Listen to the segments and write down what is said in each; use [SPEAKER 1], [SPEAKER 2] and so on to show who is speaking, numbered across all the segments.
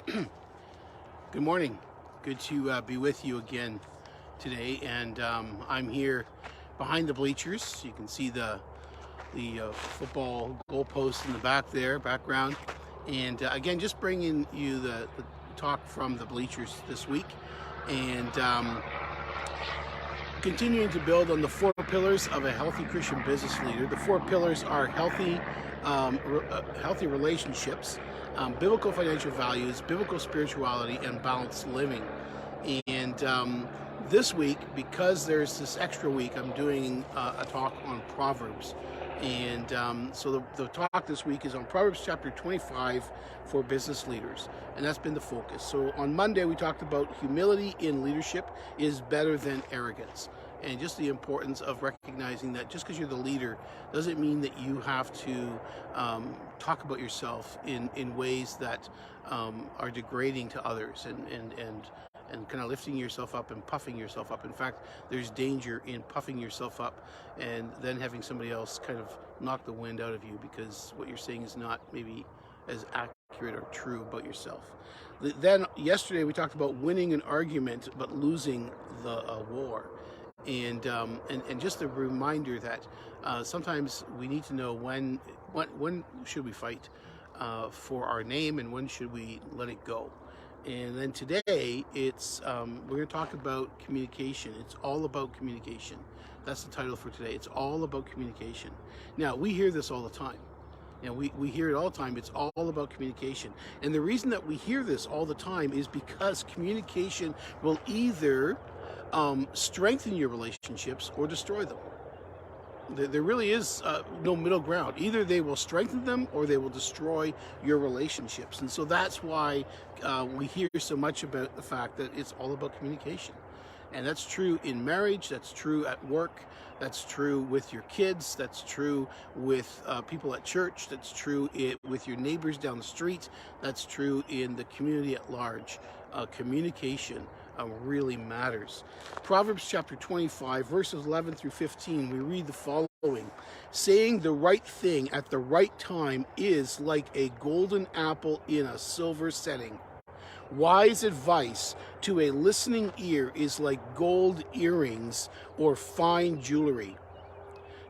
[SPEAKER 1] Good morning. Good to be with you again today, and I'm here behind the bleachers. You can see the football goalpost in the background, and again, just bringing you the talk from the bleachers this week, and continuing to build on the 4 pillars of a healthy Christian business leader. The 4 pillars are healthy relationships, biblical financial values, biblical spirituality, and balanced living. And this week, because there's this extra week, I'm doing a talk on Proverbs. And so the talk this week is on Proverbs chapter 25 for business leaders. And that's been the focus. So on Monday, we talked about humility in leadership is better than arrogance. And just the importance of recognizing that just because you're the leader doesn't mean that you have to talk about yourself in ways that are degrading to others and kind of lifting yourself up and puffing yourself up. In fact, there's danger in puffing yourself up and then having somebody else kind of knock the wind out of you because what you're saying is not maybe as accurate or true about yourself. Then yesterday we talked about winning an argument but losing the war. And just a reminder that sometimes we need to know when should we fight for our name and when should we let it go. And then today it's we're going to talk about communication. It's all about communication. That's the title for today. It's all about communication. Now, we hear this all the time. You know, we hear it all the time. It's all about communication. And the reason that we hear this all the time is because communication will either strengthen your relationships or destroy them. There really is no middle ground. Either they will strengthen them or they will destroy your relationships. And so that's why we hear so much about the fact that it's all about communication. And that's true in marriage, that's true at work, that's true with your kids, that's true with people at church, that's true with your neighbors down the street, that's true in the community at large. Communication really matters. Proverbs chapter 25, verses 11 through 15, we read the following. Saying the right thing at the right time is like a golden apple in a silver setting. Wise advice to a listening ear is like gold earrings or fine jewelry.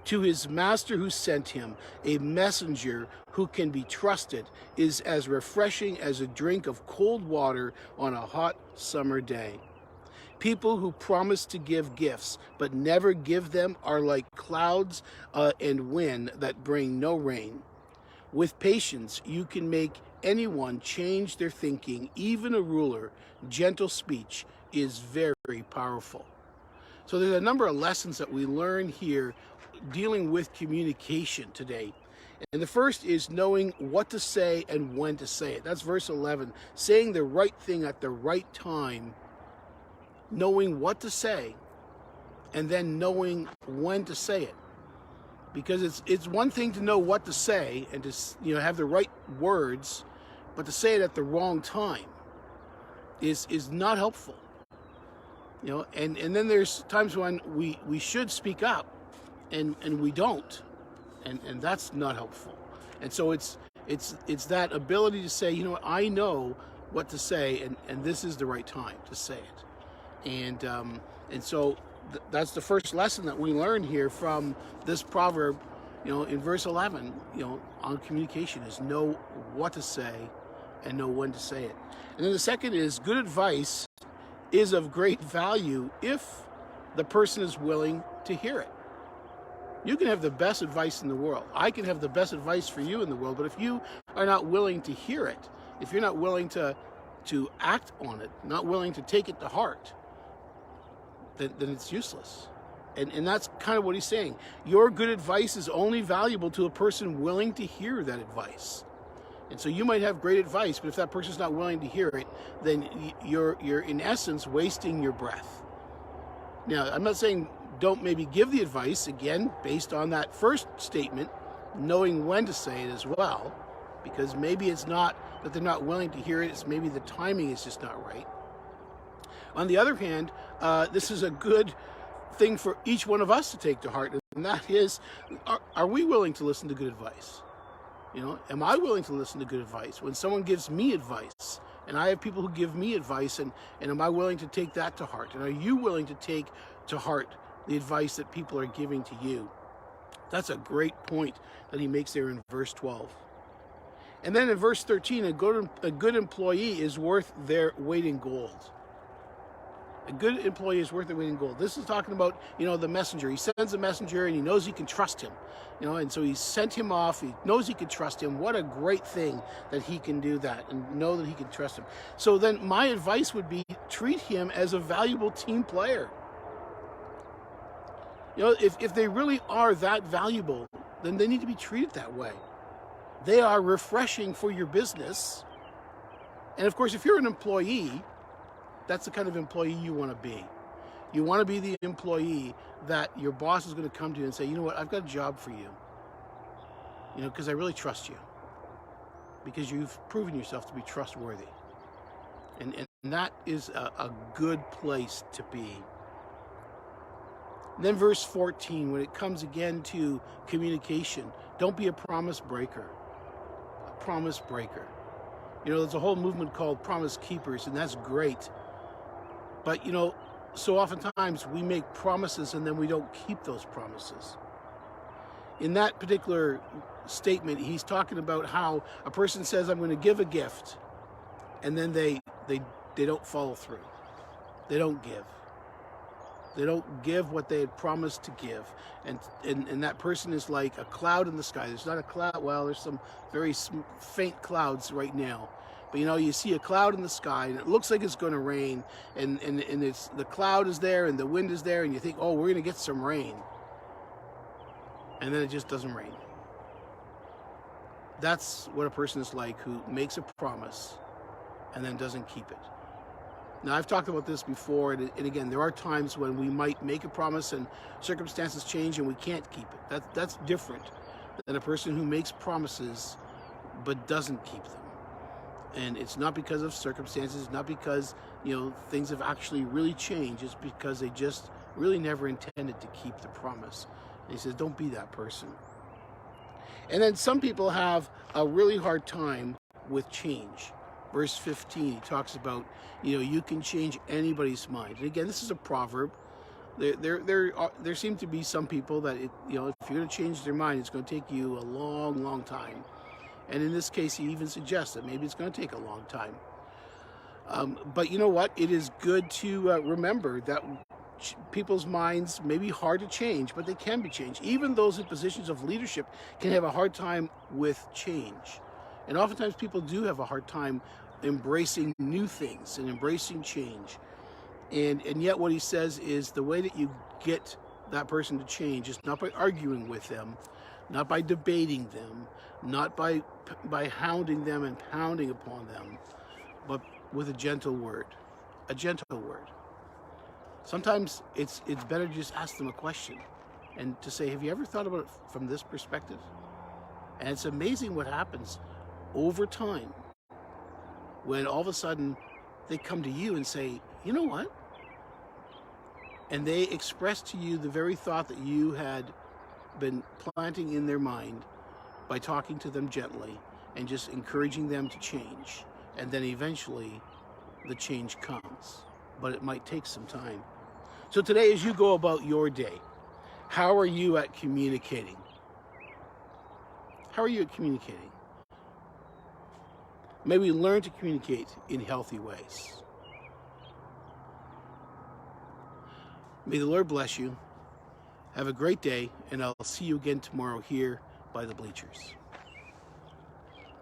[SPEAKER 1] To his master who sent him, a messenger who can be trusted is as refreshing as a drink of cold water on a hot summer day. People who promise to give gifts but never give them are like clouds and wind that bring no rain. With patience, you can make anyone change their thinking, even a ruler. Gentle speech is very powerful. So there's a number of lessons that we learn here dealing with communication today. And the first is knowing what to say and when to say it. That's verse 11. Saying the right thing at the right time, knowing what to say, and then knowing when to say it. Because it's one thing to know what to say and to have the right words, but to say it at the wrong time is not helpful. And then there's times when we should speak up and we don't, and that's not helpful. And so it's that ability to say, I know what to say, and this is the right time to say it. And so that's the first lesson that we learn here from this proverb, in verse 11, on communication, is know what to say and know when to say it. And then the second is good advice is of great value if the person is willing to hear it. You can have the best advice in the world. I can have the best advice for you in the world, but if you are not willing to hear it, if you're not willing to act on it, not willing to take it to heart, then it's useless. And that's kind of what he's saying. Your good advice is only valuable to a person willing to hear that advice. And so you might have great advice, but if that person's not willing to hear it, then you're in essence wasting your breath. Now, I'm not saying don't maybe give the advice, again, based on that first statement, knowing when to say it as well, because maybe it's not that they're not willing to hear it, it's maybe the timing is just not right. On the other hand, this is a good thing for each one of us to take to heart, and that is, are we willing to listen to good advice? Am I willing to listen to good advice? When someone gives me advice, And I have people who give me advice, and am I willing to take that to heart? And are you willing to take to heart the advice that people are giving to you? That's a great point that he makes there in verse 12. And then in verse 13, a good employee is worth their weight in gold. A good employee is worth their weight in gold. This is talking about, the messenger. He sends a messenger and he knows he can trust him. And so he sent him off. He knows he can trust him. What a great thing that he can do that and know that he can trust him. So then my advice would be treat him as a valuable team player. If they really are that valuable, then they need to be treated that way. They are refreshing for your business. And of course, if you're an employee, that's the kind of employee you want to be. You want to be the employee that your boss is going to come to you and say, you know what, I've got a job for you. Because I really trust you. Because you've proven yourself to be trustworthy. And that is a good place to be. And then verse 14, when it comes again to communication, don't be a promise breaker. A promise breaker. There's a whole movement called promise keepers, and that's great. But, so oftentimes we make promises and then we don't keep those promises. In that particular statement, he's talking about how a person says, I'm going to give a gift, and then they don't follow through. They don't give. They don't give what they had promised to give. And that person is like a cloud in the sky. There's not a cloud. Well, there's some very faint clouds right now. But you see a cloud in the sky, and it looks like it's going to rain, and it's the cloud is there, and the wind is there, and you think, oh, we're going to get some rain. And then it just doesn't rain. That's what a person is like who makes a promise and then doesn't keep it. Now, I've talked about this before, and again, there are times when we might make a promise and circumstances change and we can't keep it. That's different than a person who makes promises but doesn't keep them. And it's not because of circumstances, not because, things have actually really changed. It's because they just really never intended to keep the promise. And he says, don't be that person. And then some people have a really hard time with change. Verse 15, he talks about, you can change anybody's mind. And again, this is a proverb. There seem to be some people that, if you're going to change their mind, it's going to take you a long, long time. And in this case, he even suggests that maybe it's going to take a long time. But you know what? It is good to remember that people's minds may be hard to change, but they can be changed. Even those in positions of leadership can have a hard time with change. And oftentimes people do have a hard time embracing new things and embracing change. And yet what he says is the way that you get that person to change is not by arguing with them, not by debating them, not by hounding them and pounding upon them, but with a gentle word. A gentle word. Sometimes it's better to just ask them a question and to say, have you ever thought about it from this perspective? And it's amazing what happens over time when all of a sudden they come to you and say, you know what? And they express to you the very thought that you had been planting in their mind by talking to them gently and just encouraging them to change. And then eventually the change comes, but it might take some time. So today, as you go about your day, how are you at communicating? How are you at communicating? May we learn to communicate in healthy ways. May the Lord bless you. Have a great day, and I'll see you again tomorrow here by the bleachers.